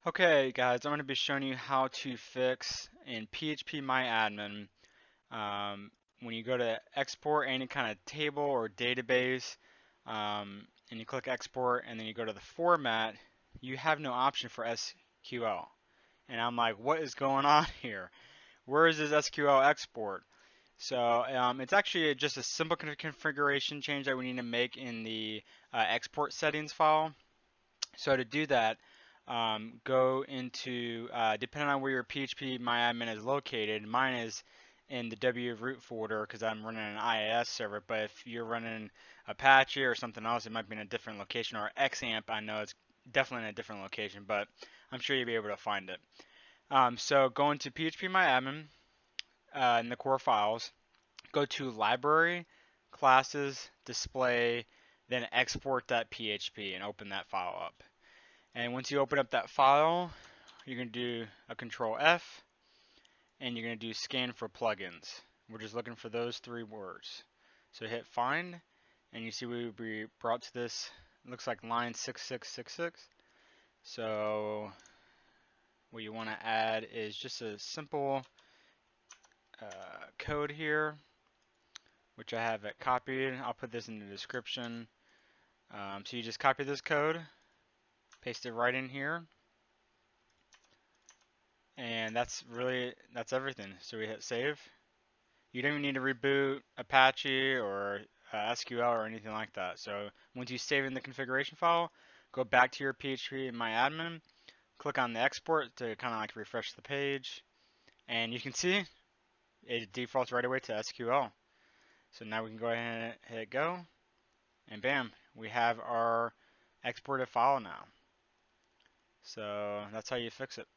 Okay, guys, I'm going to be showing you how to fix in phpMyAdmin um, when you go to export any kind of table or database and you click export and then you go to the format, you have no option for SQL. And I'm like, what is going on here? Where is this SQL export? So it's actually just a simple configuration change that we need to make in the export settings file. So to do that, go into, depending on where your phpMyAdmin is located, mine is in the W root folder because I'm running an IIS server, but if you're running Apache or something else, it might be in a different location, or XAMPP, I know it's definitely in a different location, but I'm sure you'll be able to find it. So go into phpMyAdmin in the core files, go to library, classes, display, then export.php and open that file up. And once you open up that file, you're going to do a control F and you're going to do scan for plugins. We're just looking for those three words. So hit find and you see we will be brought to this, looks like line 6666. So what you want to add is just a simple code here, which I have it copied. I'll put this in the description. So you just copy this code, paste it right in here, and that's everything. So we hit save. You don't even need to reboot Apache or SQL or anything like that. So once you save in the configuration file, go back to your phpMyAdmin, click on the export to kind of like refresh the page, and you can see it defaults right away to SQL. So now we can go ahead and hit go, and bam, we have our exported file now. So that's how you fix it.